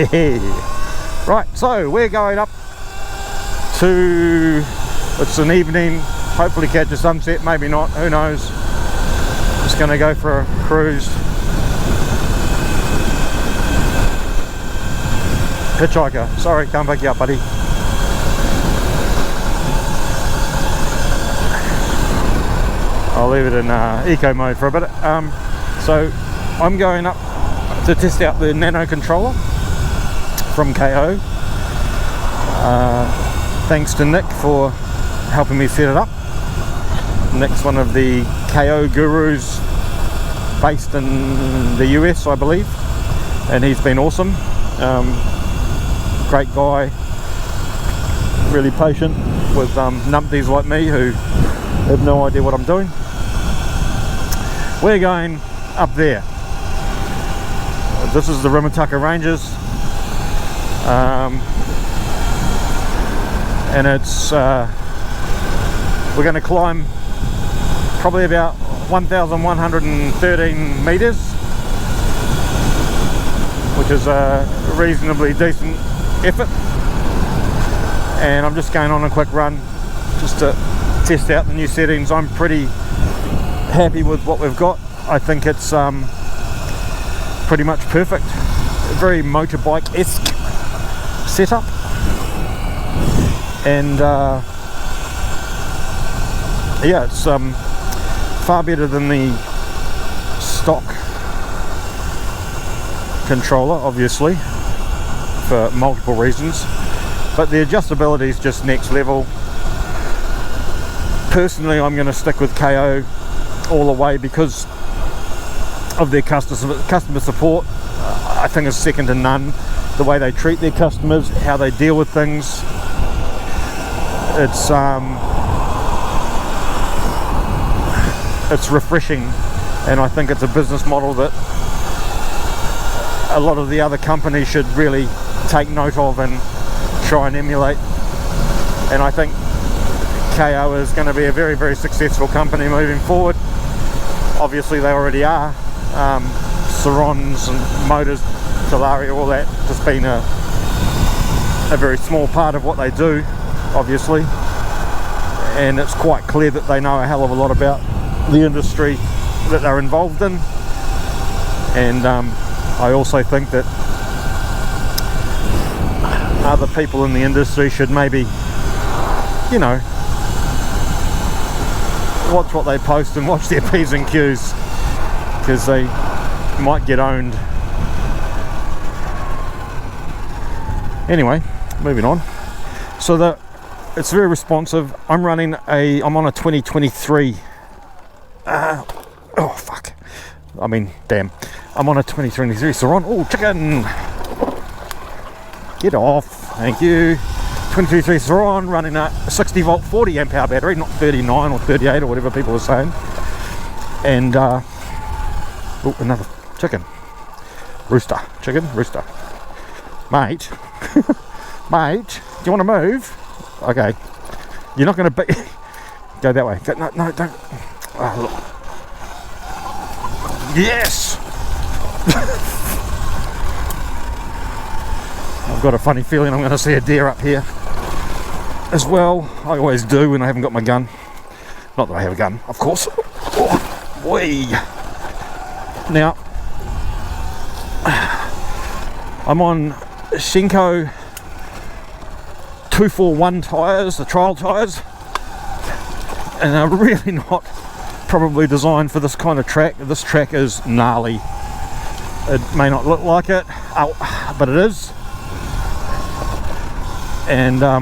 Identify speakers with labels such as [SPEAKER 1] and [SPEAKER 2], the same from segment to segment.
[SPEAKER 1] Right, so we're going up to, it's an evening, hopefully catch a sunset, maybe not, who knows. Just gonna go for a cruise. Hitchhiker, sorry, can't pick you up, buddy. I'll leave it in eco mode for a bit. So I'm going up to test out the NANO controller from KO. Thanks to Nick for helping me set it up. Nick's one of the KO gurus based in the US, I believe, and he's been awesome. Great guy, really patient with numpties like me who have no idea what I'm doing. We're going up there. This is the Rimataka Ranges, and it's we're going to climb probably about 1,113 meters, which is a reasonably decent effort. And I'm just going on a quick run just to test out the new settings. I'm pretty happy with what we've got. I think it's pretty much perfect. A very motorbike-esque setup, and yeah, it's far better than the stock controller, obviously, for multiple reasons, but the adjustability is just next level. Personally, I'm going to stick with KO all the way because of their customer support. I think is second to none. The way they treat their customers, how they deal with things, it's refreshing, and I think it's a business model that a lot of the other companies should really take note of and try and emulate. And I think KO is going to be a very, very successful company moving forward. Obviously they already are. Sur-Rons and motors, Talaria, all that, just been a very small part of what they do, obviously, and it's quite clear that they know a hell of a lot about the industry that they're involved in. And I also think that other people in the industry should maybe, you know, watch what they post and watch their P's and Q's, because they might get owned. Anyway, moving on. So it's very responsive. I'm on a 2023 oh fuck, I mean damn, I'm on a 2023 Sur-Ron. Oh, chicken, get off, thank you. 2023 Sur-Ron running a 60 volt 40 amp hour battery, not 39 or 38 or whatever people were saying. And oh, another chicken, rooster, mate. Mate, do you want to move? Okay, you're not going to be go that way. No, don't. Oh, look. Yes. I've got a funny feeling I'm going to see a deer up here as well. I always do when I haven't got my gun. Not that I have a gun, of course. Oh, boy. Now, I'm on Shinko 241 tyres, the trial tyres, and they're really not probably designed for this kind of track. This track is gnarly. It may not look like it, but it is. And I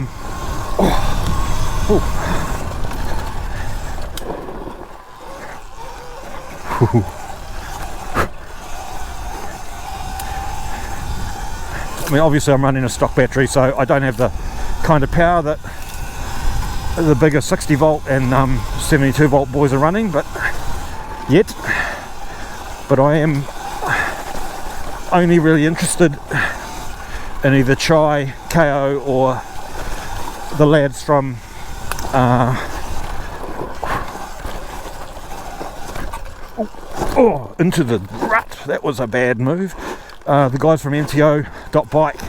[SPEAKER 1] mean, obviously I'm running a stock battery, so I don't have the kind of power that the bigger 60 volt and 72 volt boys are running, but I am only really interested in either Chai, KO, or the lads from into the rut. That was a bad move. the guys from MTO.bike,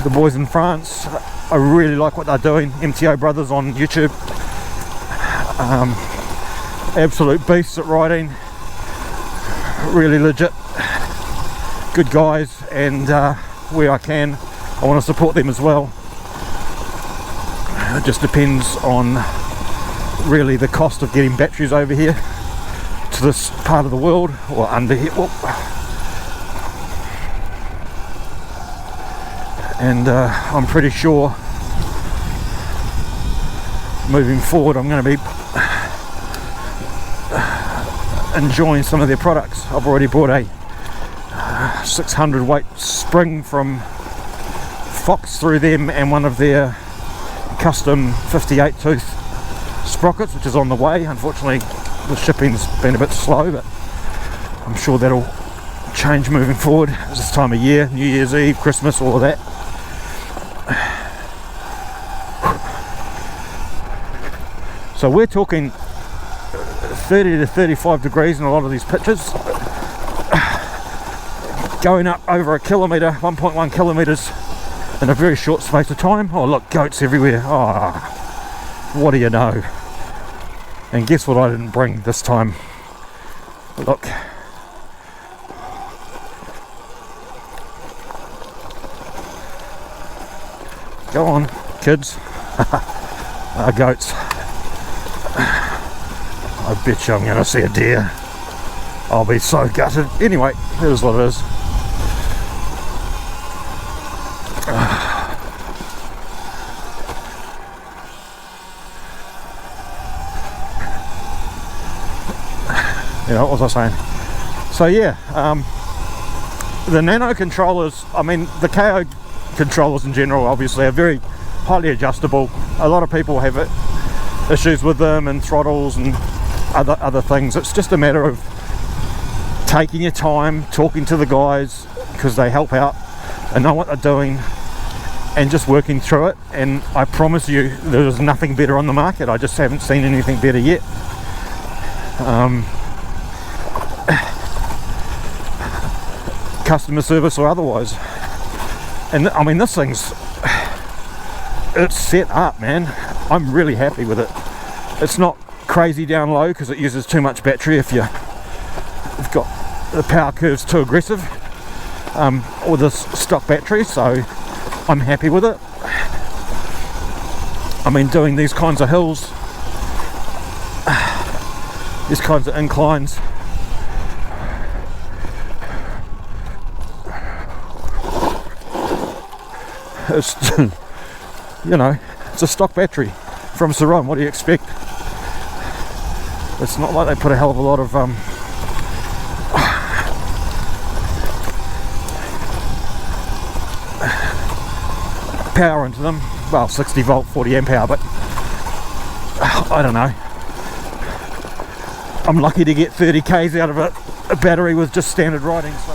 [SPEAKER 1] the boys in France. I really like what they're doing. MTO Brothers on YouTube. Absolute beasts at riding. Really legit. Good guys, and where I can, I want to support them as well. It just depends on really the cost of getting batteries over here to this part of the world, or under here. Whoop. And I'm pretty sure moving forward I'm going to be enjoying some of their products. I've already bought a 600 weight spring from Fox through them, and one of their custom 58 tooth sprockets, which is on the way. Unfortunately the shipping's been a bit slow, but I'm sure that'll change moving forward. It's this time of year, New Year's Eve, Christmas, all of that. So we're talking 30 to 35 degrees in a lot of these pictures, going up over a kilometre, 1.1 kilometres in a very short space of time. Oh look, goats everywhere. Oh, what do you know? And guess what I didn't bring this time? Look. Go on, kids. Goats. I bet you I'm going to see a deer. I'll be so gutted. Anyway, it is what it is. You know, what was I saying? So yeah, the Nano controllers, I mean the KO controllers in general obviously are very highly adjustable. A lot of people have issues with them, and throttles and other things. It's just a matter of taking your time, talking to the guys, because they help out and know what they're doing, and just working through it. And I promise you there's nothing better on the market. I just haven't seen anything better yet. Customer service or otherwise. And I mean, this thing's, it's set up, man. I'm really happy with it. It's not crazy down low because it uses too much battery if you've got the power curves too aggressive with this stock battery, so I'm happy with it. I mean, doing these kinds of hills, these kinds of inclines, it's, you know, it's a stock battery from Sur-Ron. What do you expect? It's not like they put a hell of a lot of power into them. Well, 60 volt 40 amp hour, but I don't know. I'm lucky to get 30 k's out of a battery with just standard riding, so.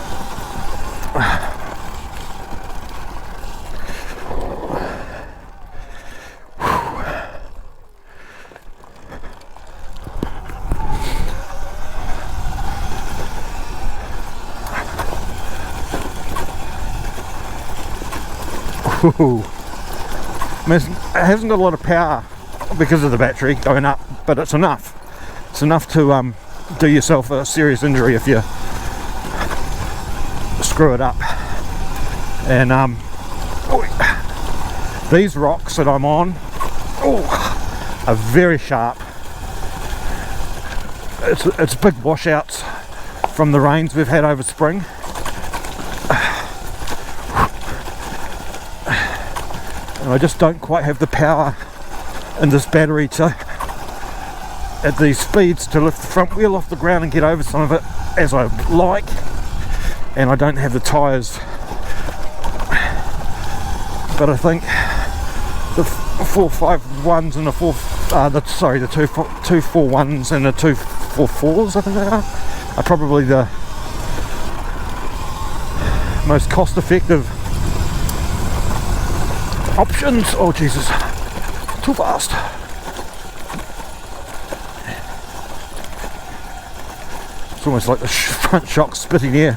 [SPEAKER 1] Ooh. I mean, it hasn't got a lot of power because of the battery going up, but it's enough. It's enough to do yourself a serious injury if you screw it up. And these rocks that I'm on are very sharp. It's big washouts from the rains we've had over spring. And I just don't quite have the power in this battery to, at these speeds, to lift the front wheel off the ground and get over some of it as I like. And I don't have the tyres. But I think the 451s and the 241s and the 244s, I think they are probably the most cost-effective options. Oh Jesus, too fast. It's almost like the front shock spitting air.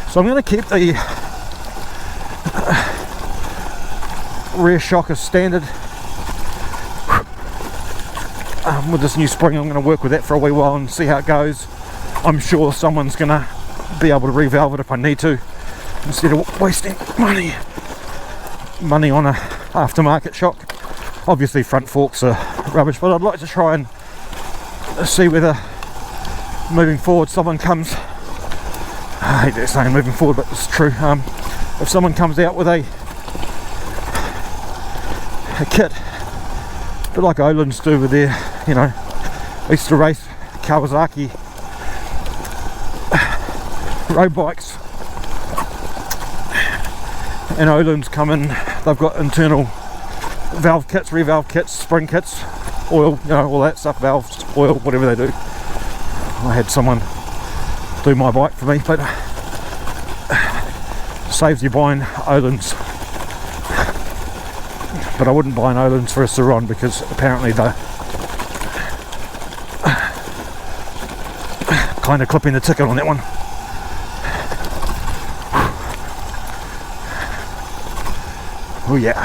[SPEAKER 1] So I'm going to keep the rear shock as standard. With this new spring, I'm going to work with that for a wee while and see how it goes. I'm sure someone's going to be able to revalve it if I need to, instead of wasting money on a aftermarket shock. Obviously front forks are rubbish, but I'd like to try and see whether moving forward someone comes, I hate that saying moving forward, but it's true, if someone comes out with a kit, a bit like Olin's do with their, you know, I used to race Kawasaki road bikes, and Olin's come in, they've got internal valve kits, revalve kits, spring kits, oil, you know, all that stuff, valves, oil, whatever they do. I had someone do my bike for me, but saves you buying Olin's. But I wouldn't buy an Olin's for a Sur-Ron because apparently they're kind of clipping the ticket on that one. Oh yeah.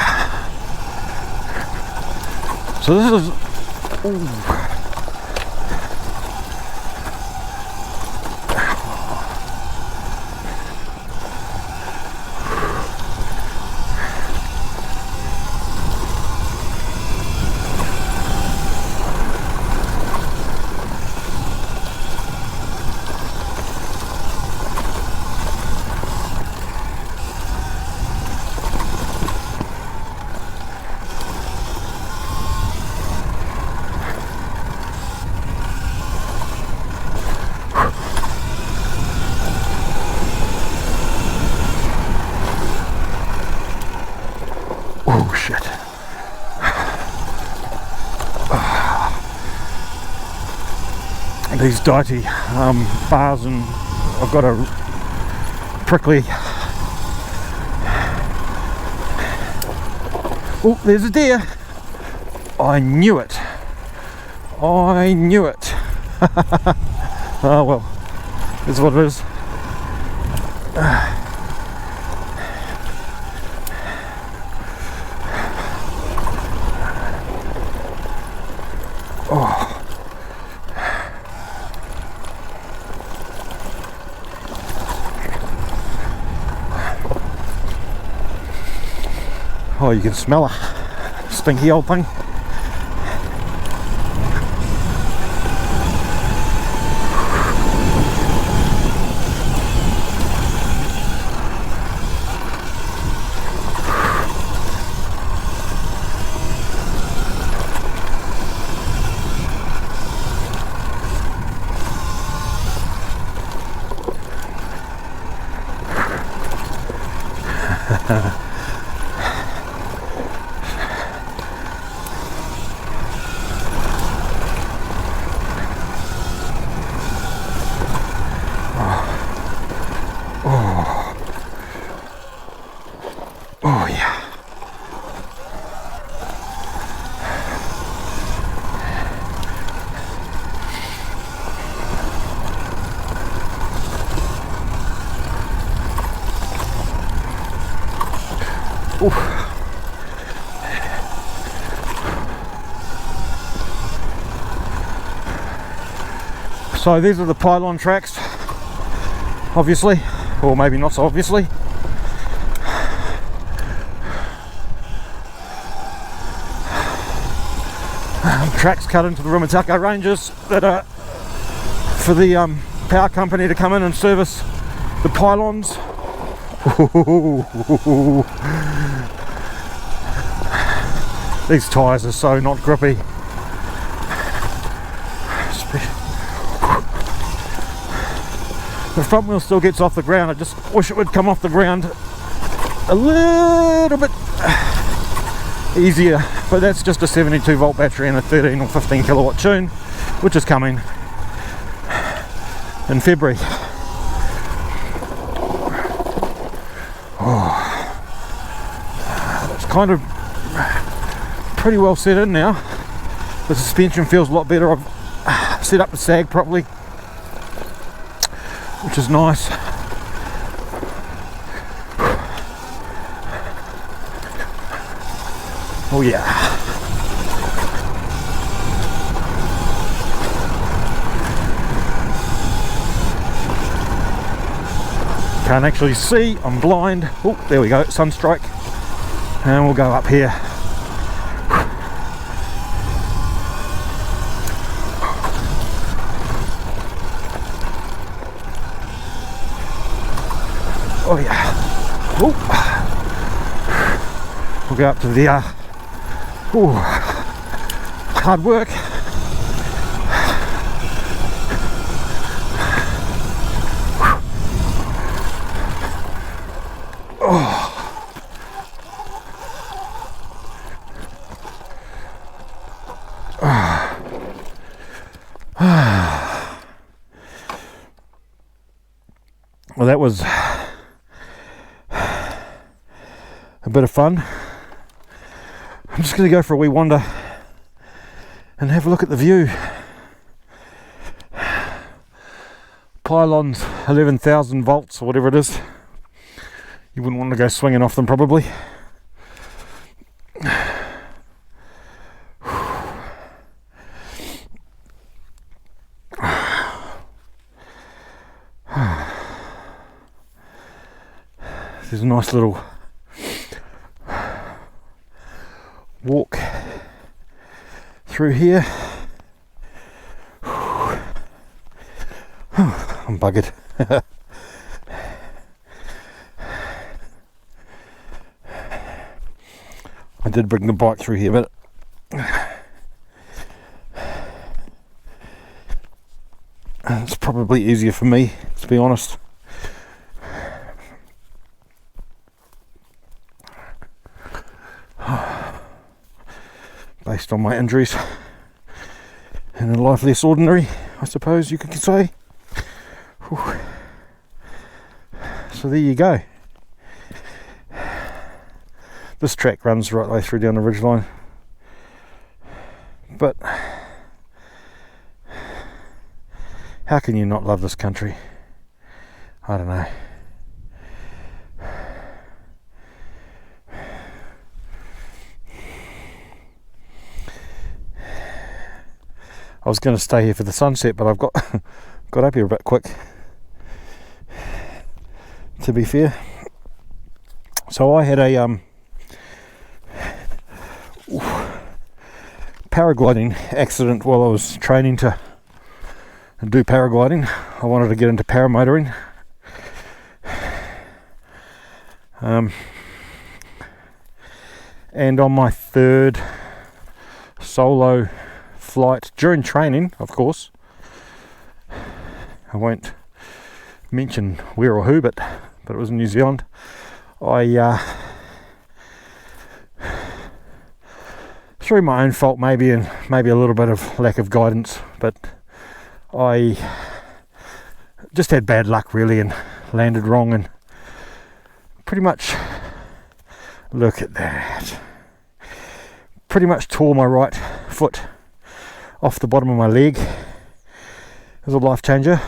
[SPEAKER 1] So this is, ooh. Oh shit. These dighty bars, and I've got a prickly. Oh, there's a deer. I knew it. I knew it. Oh well, this is what it is. Oh, you can smell a stinky old thing. Oh yeah. Oof. So these are the pylon tracks, obviously, or maybe not so obviously. Tracks cut into the Rumataka ranges that are for the power company to come in and service the pylons. These tyres are so not grippy. The front wheel still gets off the ground. I just wish it would come off the ground a little bit easier, but that's just a 72 volt battery and a 13 or 15 kilowatt tune, which is coming in February. It's kind of pretty well set in now. The suspension feels a lot better. I've set up the sag properly. which is nice. Oh yeah. Can't actually see, I'm blind. Oh, there we go, sunstrike. And we'll go up here. Oh yeah. Oh. We'll go up to the hard work. Well, that was a bit of fun. I'm just going to go for a wee wander and have a look at the view. Pylons, 11,000 volts or whatever it is. You wouldn't want to go swinging off them probably. There's a nice little walk through here. I'm buggered. I did bring the bike through here, but it's probably easier for me, to be honest. Based on my injuries and a life less ordinary, I suppose you could say. Whew. So there you go. This track runs right way through down the ridgeline, but how can you not love this country? I don't know. I was going to stay here for the sunset, but I've got up here a bit quick, to be fair. So I had a paragliding accident while I was training to do paragliding. I wanted to get into paramotoring. And on my third solo flight during training, of course, I won't mention where or who, but it was in New Zealand. I through my own fault maybe, and maybe a little bit of lack of guidance, but I just had bad luck really and landed wrong, and pretty much, look at that, pretty much tore my right foot off the bottom of my leg. It was a life changer,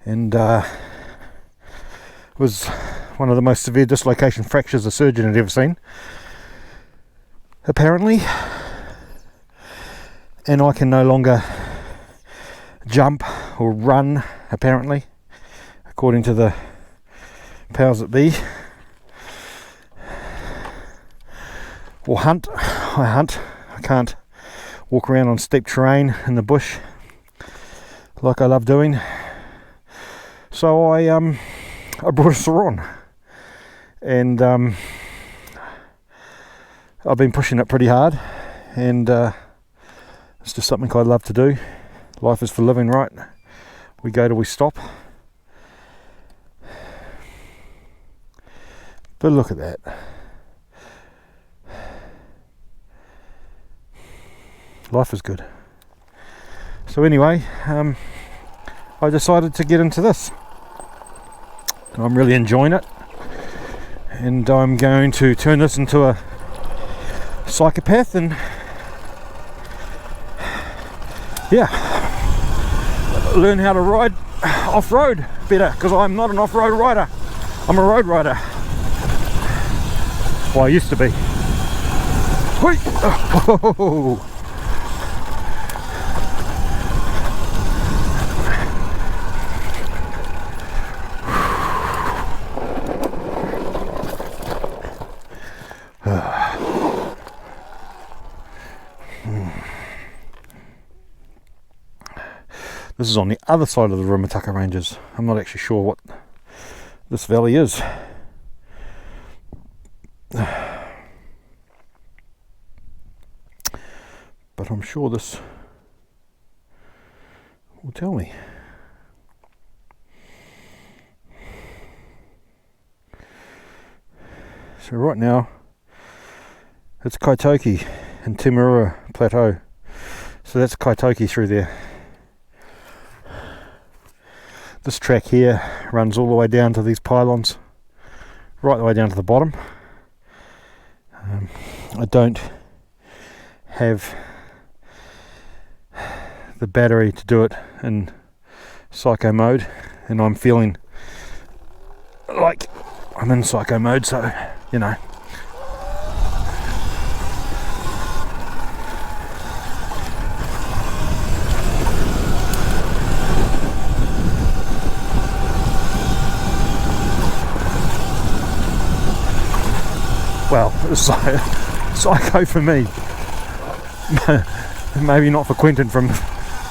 [SPEAKER 1] and was one of the most severe dislocation fractures a surgeon had ever seen, apparently. And I can no longer jump or run, apparently, according to the powers that be, or hunt. I hunt. I can't walk around on steep terrain in the bush like I love doing. So I brought a Sur-Ron, and I've been pushing it pretty hard, and it's just something I love to do. Life is for living, right? We go till we stop. But look at that. Life is good. So anyway, I decided to get into this. I'm really enjoying it, and I'm going to turn this into a psychopath, and yeah, learn how to ride off-road better, because I'm not an off-road rider. I'm a road rider. Well, I used to be. Whee! Oh. This is on the other side of the Rumataka Ranges. I'm not actually sure what this valley is. But I'm sure this will tell me. So right now it's Kaitoki and Temurua Plateau. So that's Kaitoki through there. This track here runs all the way down to these pylons, right the way down to the bottom. I don't have the battery to do it in psycho mode, and I'm feeling like I'm in psycho mode, so you know. Well, it's psycho for me. Maybe not for Quentin from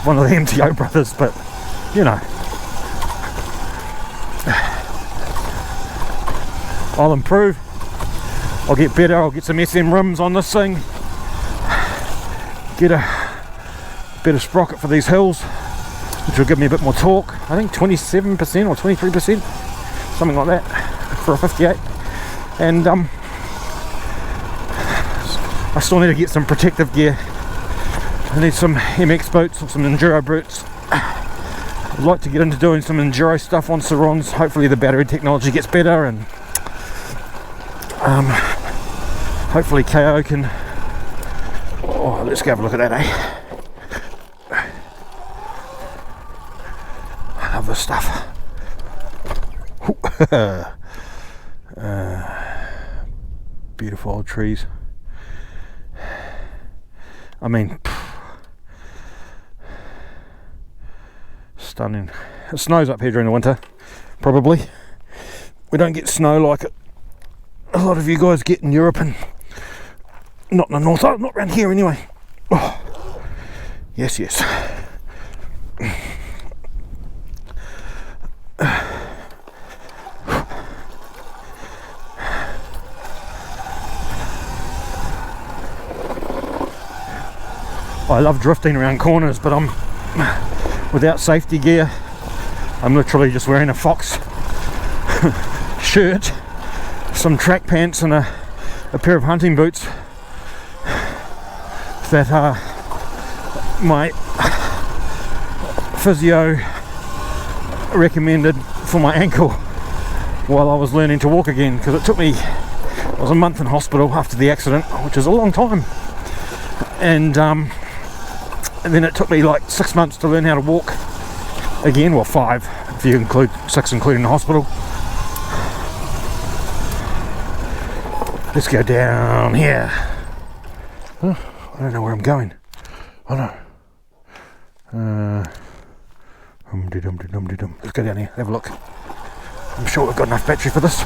[SPEAKER 1] one of the MTO brothers, but you know. I'll improve. I'll get better. I'll get some SM rims on this thing. Get a better sprocket for these hills, which will give me a bit more torque. I think 27% or 23%, something like that, for a 58. And I still need to get some protective gear. I need some MX boots or some enduro boots. I'd like to get into doing some enduro stuff on Sur-Rons. Hopefully the battery technology gets better, and hopefully KO can... Oh, let's go have a look at that, eh? I love this stuff. Beautiful old trees. I mean, stunning. It snows up here during the winter, probably. We don't get snow like a lot of you guys get in Europe, and not in the north. Oh, not around here anyway. Oh, yes, yes. I love drifting around corners, but I'm without safety gear. I'm literally just wearing a Fox shirt, some track pants, and a pair of hunting boots that my physio recommended for my ankle while I was learning to walk again, because it took me, I was a month in hospital after the accident, which is a long time, and then it took me like 6 months to learn how to walk again. Well, 5 if you include 6 including the hospital. Let's go down here. I don't know where I'm going. Oh no. Let's go down here, have a look. I'm sure we've got enough battery for this.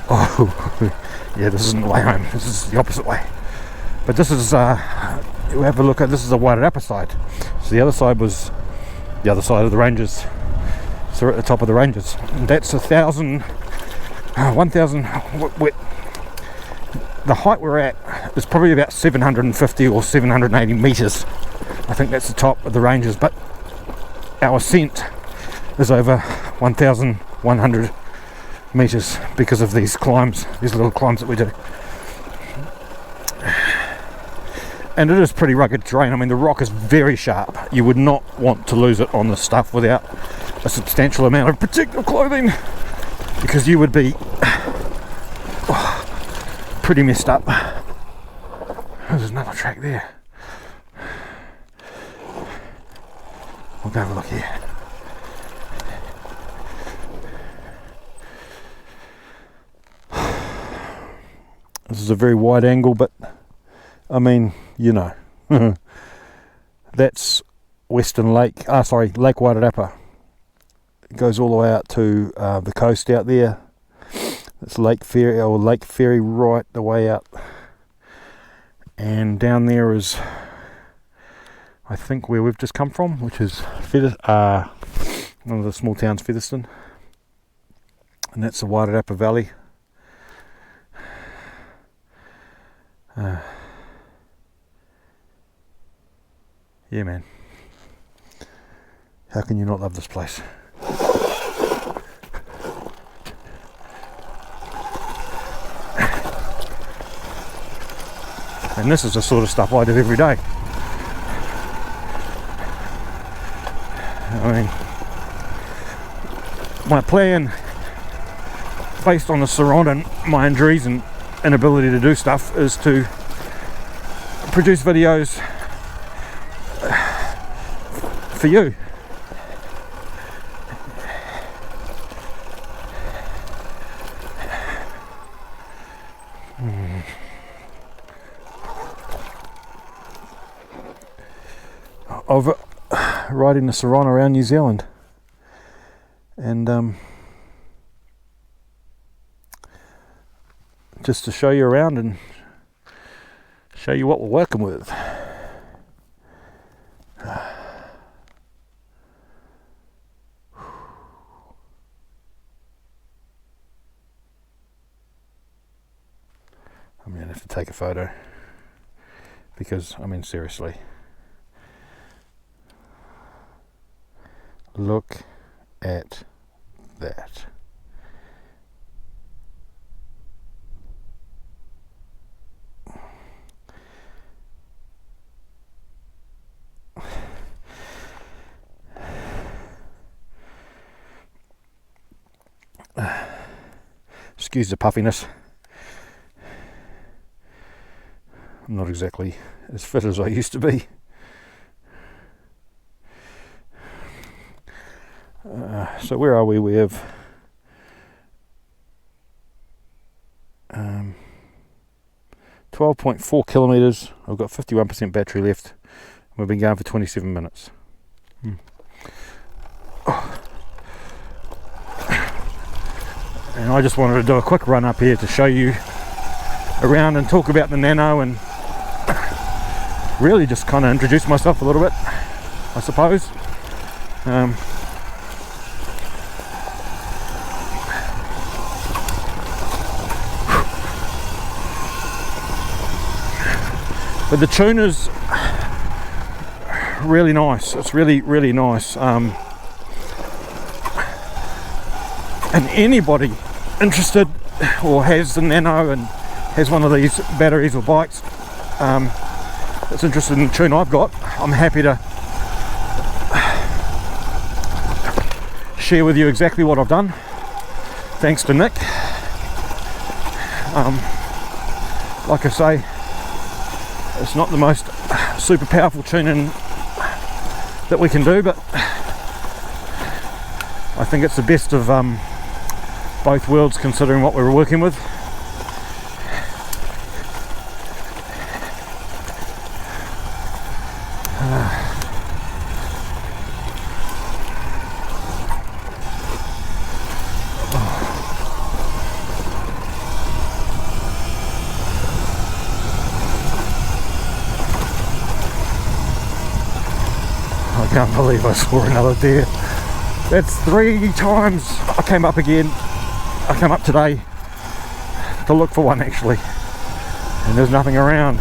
[SPEAKER 1] Oh, yeah, this isn't the way home. This is the opposite way. But this is, we'll have a look at, this is the Wairarapa side. So the other side was the other side of the ranges. So we're at the top of the ranges. And that's 1,000, the height we're at is probably about 750 or 780 metres. I think that's the top of the ranges, but our ascent is over 1,100 metres because of these climbs, these little climbs that we do. And it is pretty rugged terrain. I mean, the rock is very sharp. You would not want to lose it on this stuff without a substantial amount of protective clothing, because you would be pretty messed up. Oh, there's another track there. We'll go have a look here. This is a very wide angle, but I mean, you know, that's Western Lake, Lake Wairarapa. It goes all the way out to the coast out there. It's Lake Ferry right the way out. And down there is, I think, where we've just come from, which is one of the small towns, Featherston. And that's the Wairarapa Valley. Yeah, man. How can you not love this place? And this is the sort of stuff I do every day. I mean, my plan, based on the Sur-Ron and my injuries and inability to do stuff, is to produce videos for you. Of riding the Sur-Ron around New Zealand, and just to show you around and show you what we're working with. I'm gonna have to take a photo because, I mean, seriously. Look at that. Excuse the puffiness. I'm not exactly as fit as I used to be. So where are we? We have 12.4 kilometres. I've got 51% battery left. We've been going for 27 minutes. Oh. And I just wanted to do a quick run up here to show you around and talk about the NANO, and really just kind of introduce myself a little bit, I suppose. But the tuner's really nice. It's really, really nice. And anybody interested or has the NANO and has one of these batteries or bikes that's interested in the tune I've got, I'm happy to share with you exactly what I've done. Thanks to Nick. Like I say, it's not the most super powerful tuning that we can do, but I think it's the best of both worlds, considering what we were working with. I can't believe I saw another deer. That's 3 times I came up again. I came up today to look for one, actually, and there's nothing around.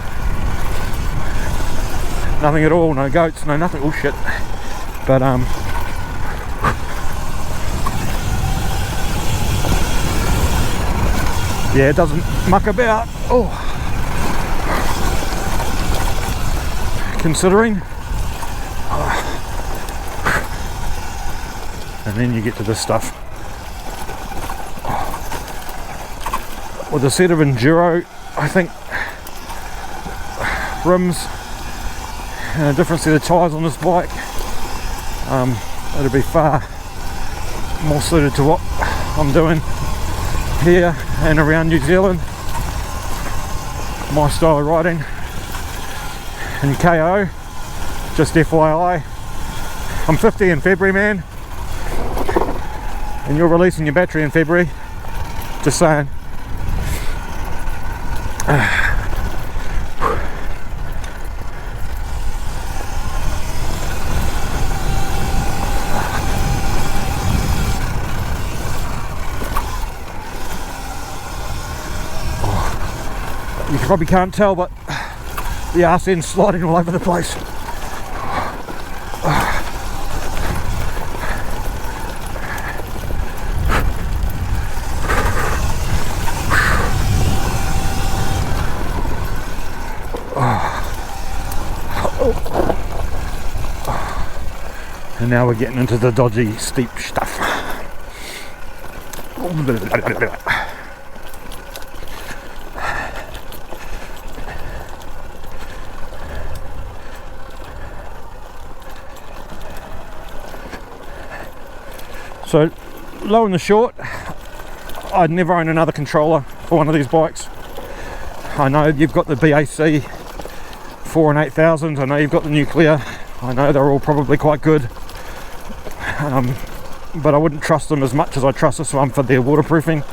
[SPEAKER 1] Nothing at all, no goats, no nothing. Oh shit. But yeah, it doesn't muck about. Oh, considering. And then you get to this stuff. With a set of enduro, I think, rims and a different set of tyres on this bike, It'll be far more suited to what I'm doing here and around New Zealand, my style of riding. And KO, just FYI, I'm 50 in February, man, and you're releasing your battery in February, just saying. You probably can't tell, but the arse end's sliding all over the place. And now we're getting into the dodgy, steep stuff. So, low and the short, I'd never own another controller for one of these bikes. I know you've got the BAC 4 and 8000s, I know you've got the nuclear, I know they're all probably quite good, but I wouldn't trust them as much as I trust this one for their waterproofing.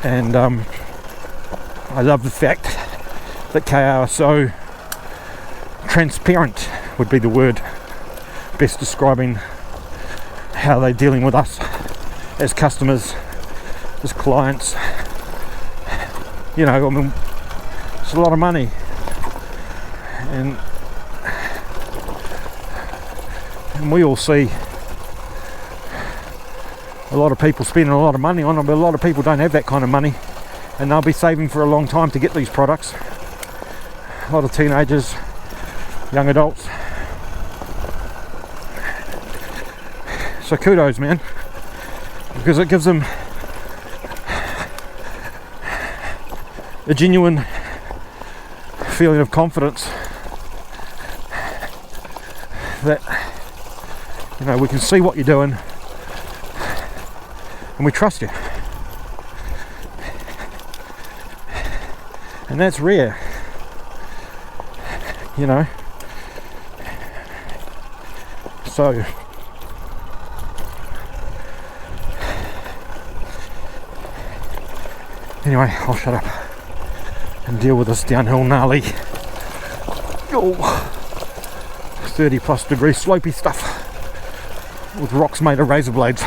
[SPEAKER 1] And I love the fact that KO are so transparent, would be the word best describing how they're dealing with us as customers, as clients. You know, I mean, it's a lot of money, and we all see a lot of people spending a lot of money on it, but a lot of people don't have that kind of money, and they'll be saving for a long time to get these products. A lot of teenagers, young adults. So kudos, man, because it gives them a genuine feeling of confidence that, you know, we can see what you're doing and we trust you. And that's rare, you know. So anyway, I'll shut up and deal with this downhill gnarly, 30 plus degree slopey stuff with rocks made of razor blades.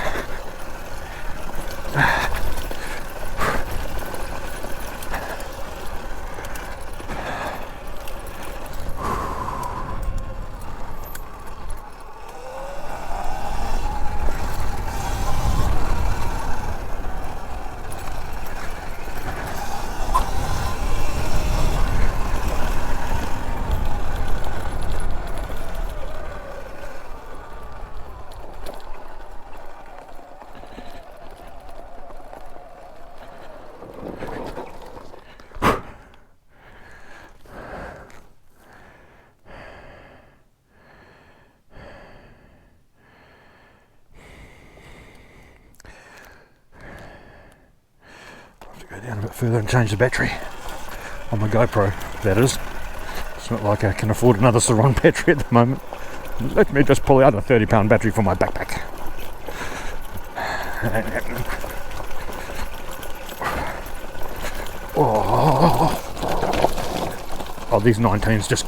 [SPEAKER 1] Go down a bit further and change the battery on my GoPro, that is. It's not like I can afford another Sur-Ron battery at the moment. Let me just pull out a 30-pound battery from my backpack. Oh, these 19s just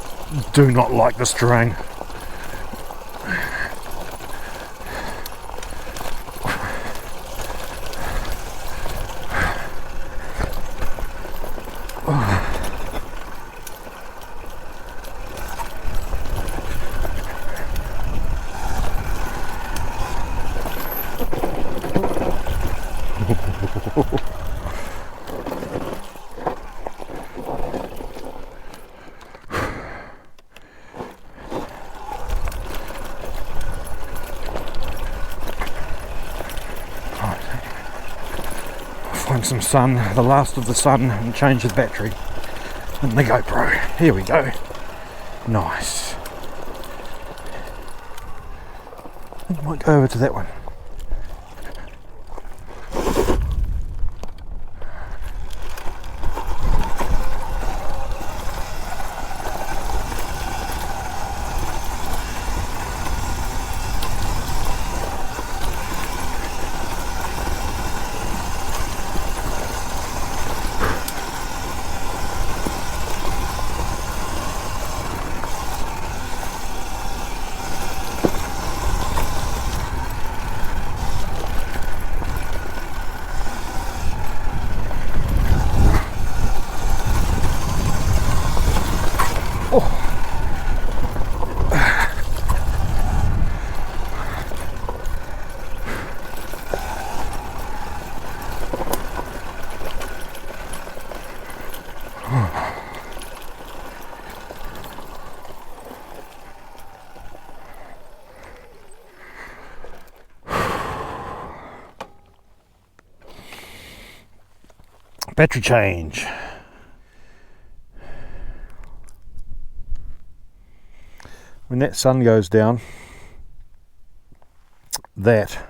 [SPEAKER 1] do not like this terrain. Find some sun, the last of the sun, and change the battery in the GoPro. Here we go. Nice. I think I might go over to that one. Battery change. When that sun goes down, that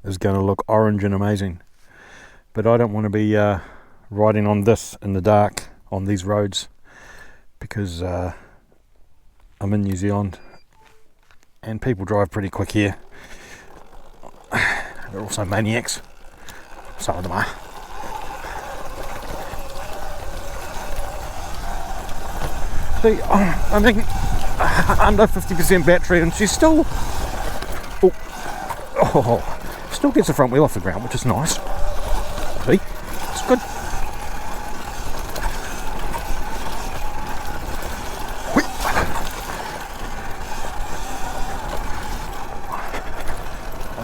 [SPEAKER 1] is going to look orange and amazing. But I don't want to be riding on this in the dark on these roads, because I'm in New Zealand and people drive pretty quick here. They're also maniacs. Some of them are. See, I mean, under 50% battery, and she's still still gets the front wheel off the ground, which is nice. See, it's good.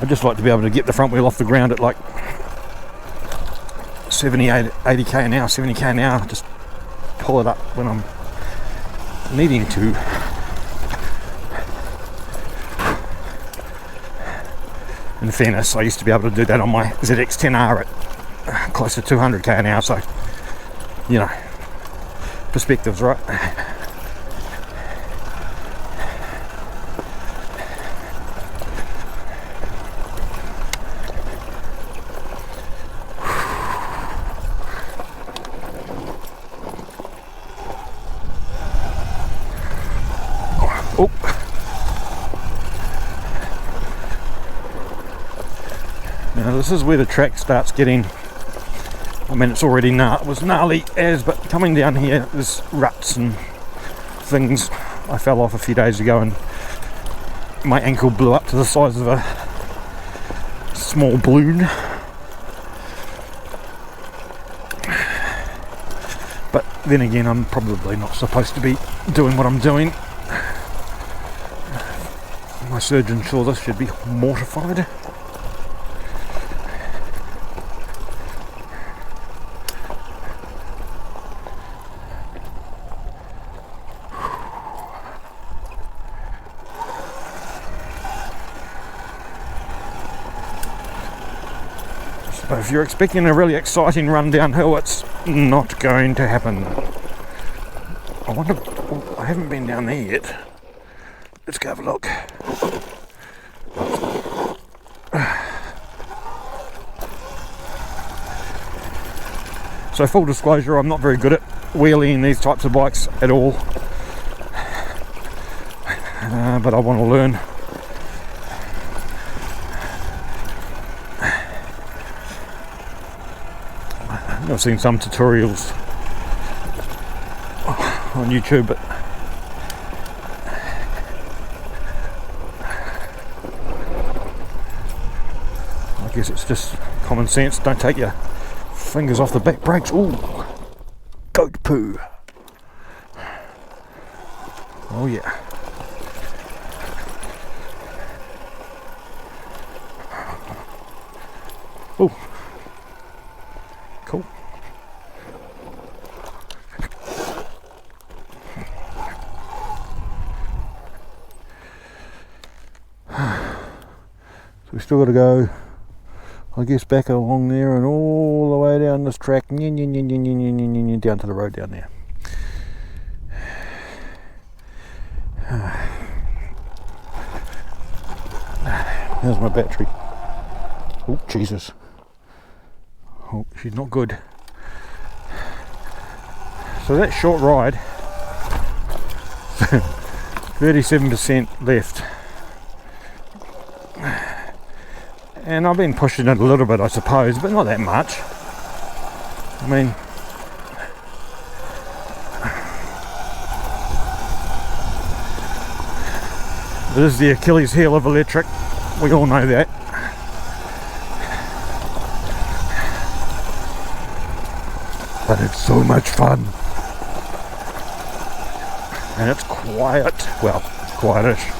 [SPEAKER 1] I'd just like to be able to get the front wheel off the ground at like 70, 80k an hour, 70k an hour, just pull it up when I'm needing to. In fairness, I used to be able to do that on my ZX-10R at close to 200k an hour, so, you know, perspectives, right? Oh. Now this is where the track starts getting, I mean it's already it was gnarly as, but coming down here there's ruts and things. I fell off a few days ago and my ankle blew up to the size of a small balloon. But then again, I'm probably not supposed to be doing what I'm doing. My surgeon saw this, should be mortified. So if you're expecting a really exciting run downhill, it's not going to happen. I wonder, I haven't been down there yet. Let's go have a look. So full disclosure, I'm not very good at wheeling these types of bikes at all, but I want to learn. I've seen some tutorials on YouTube, but I guess it's just common sense. Don't take your fingers off the back brakes. Ooh, goat poo. Oh yeah. Oh, cool. So we still got to go, I guess, back along there and all the way down this track, down to the road down there. Here's my battery. Oh, Jesus. Oh, she's not good. So that short ride, 37% left. And I've been pushing it a little bit, I suppose, but not that much. I mean, it is the Achilles heel of electric. We all know that. But it's so much fun. And it's quiet. Well, it's quietish.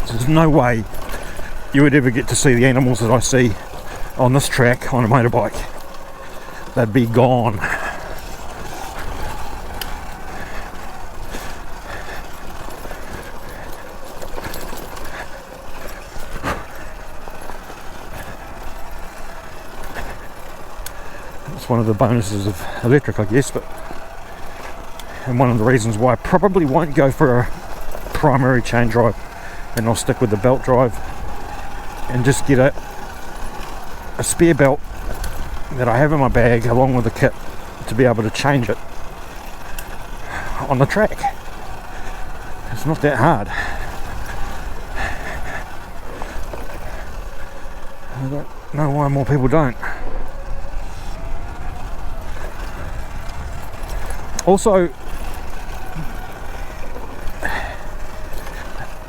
[SPEAKER 1] There's no way you would ever get to see the animals that I see on this track on a motorbike. They'd be gone. It's one of the bonuses of electric, I guess, and one of the reasons why I probably won't go for a primary chain drive, and I'll stick with the belt drive and just get a spare belt that I have in my bag along with the kit to be able to change it on the track. It's not that hard. I don't know why more people don't. Also,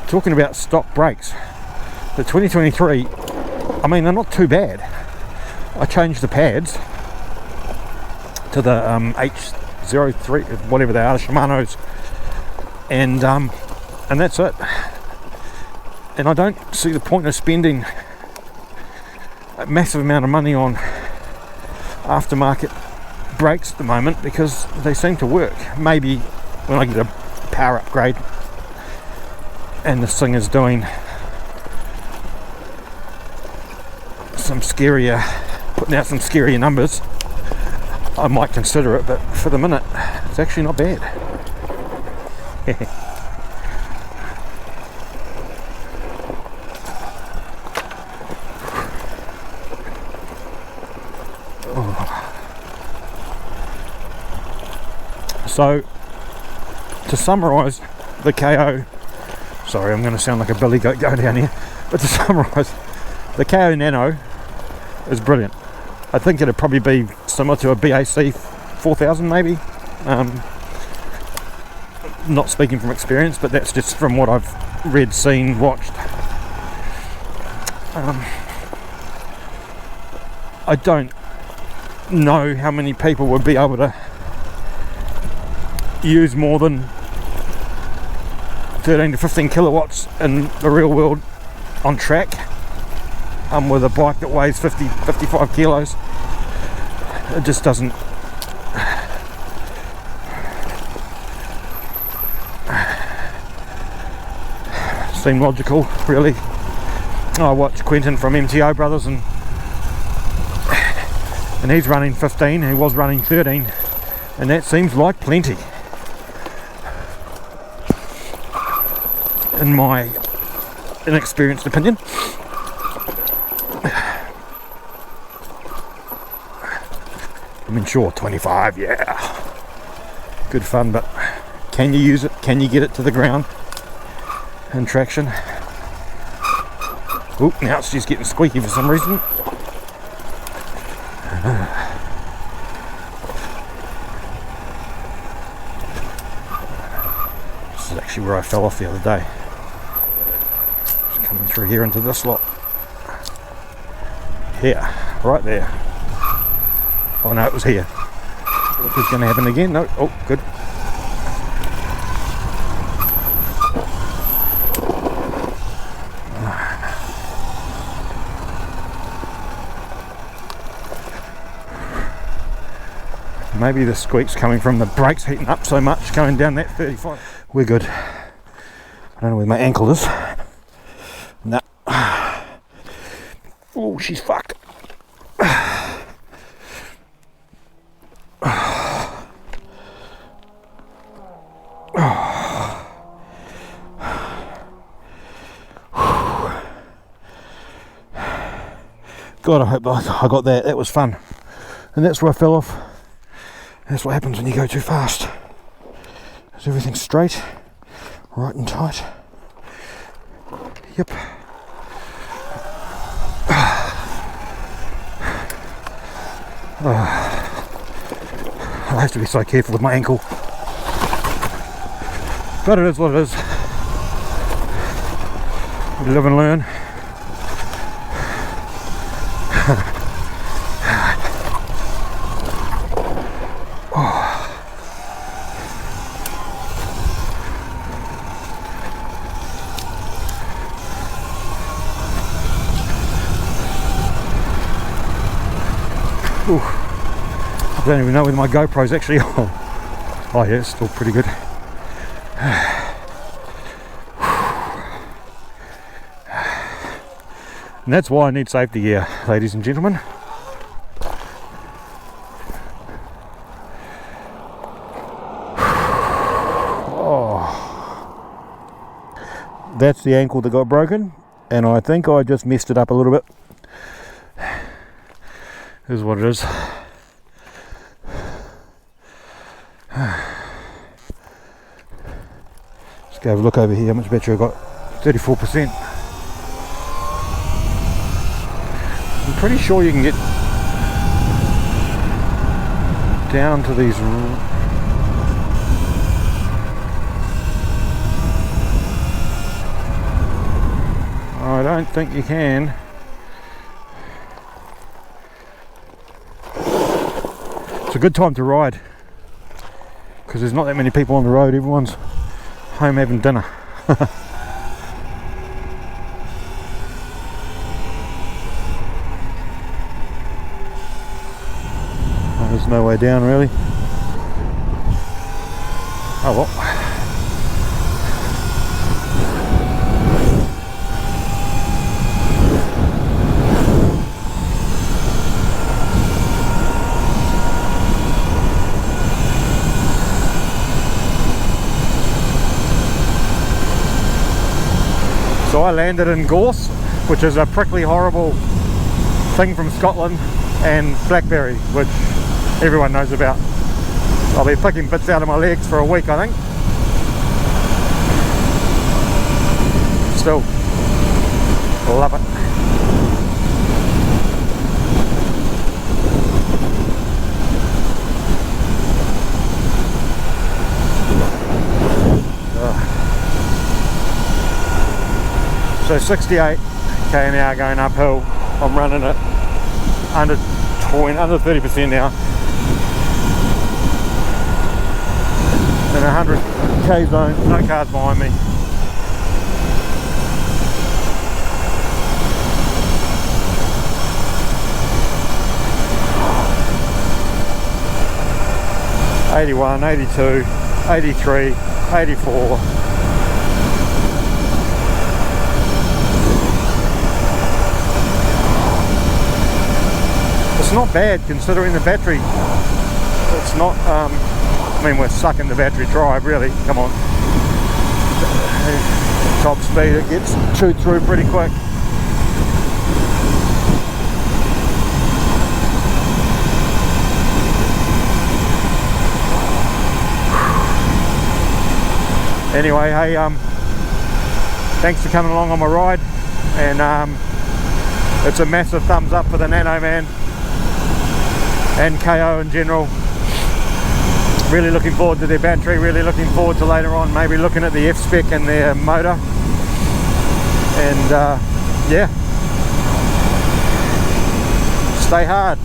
[SPEAKER 1] talking about stock brakes, the 2023, I mean, they're not too bad. I changed the pads to the H03, whatever they are, the Shimano's, and that's it. And I don't see the point of spending a massive amount of money on aftermarket brakes at the moment, because they seem to work. Maybe when I get a power upgrade and this thing is doing putting out some scarier numbers, I might consider it, but for the minute it's actually not bad. So, to summarise the KO, sorry, I'm going to sound like a billy goat going down here, but to summarise, the KO Nano is brilliant. I think it'd probably be similar to a BAC 4000 maybe. Not speaking from experience, but that's just from what I've read, seen, watched. I don't know how many people would be able to use more than 13 to 15 kilowatts in the real world on track, with a bike that weighs 55 kilos. It just doesn't seem logical, really. I watch Quentin from MTO Brothers, and he's running 15, he was running 13, and that seems like plenty in my inexperienced opinion. I mean, sure, 25, yeah, good fun, but can you use it? Can you get it to the ground and traction? Oh, now it's just getting squeaky for some reason. This is actually where I fell off the other day. Just coming through here into this lot. Here, right there. Oh no, it was here. What was going to happen again? No, oh, good. Maybe the squeak's coming from the brakes heating up so much going down that 35. We're good. I don't know where my ankle is. No. Oh, she's fucked. God, I hope I got that. That was fun. And that's where I fell off. That's what happens when you go too fast. Is everything straight? Right and tight? Yep. I have to be so careful with my ankle. But it is what it is. You live and learn. Ooh. I don't even know whether my GoPro's actually on. Oh yeah, it's still pretty good. And that's why I need safety gear, ladies and gentlemen. Oh. That's the ankle that got broken, and I think I just messed it up a little bit. Is what it is. Let's go have a look over here. How much battery I got? 34%. I'm pretty sure you can get down to these. I don't think you can. It's a good time to ride because there's not that many people on the road. Everyone's home having dinner. There's no way down really. Oh well. So I landed in Gorse, which is a prickly horrible thing from Scotland, and blackberry, which everyone knows about. I'll be picking bits out of my legs for a week, I think. Still love it. So 68 km/h going uphill. I'm running it under 30% now. In a 100k zone, no cars behind me. '81, '82, '83, '84. It's not bad considering the battery. It's not, I mean, we're sucking the battery dry, really. Come on. Top speed, it gets chewed through pretty quick. Anyway, hey, thanks for coming along on my ride, and it's a massive thumbs up for the Nano, man. And KO in general. Really looking forward to their battery, really looking forward to later on maybe looking at the F-spec and their motor. And yeah, stay hard.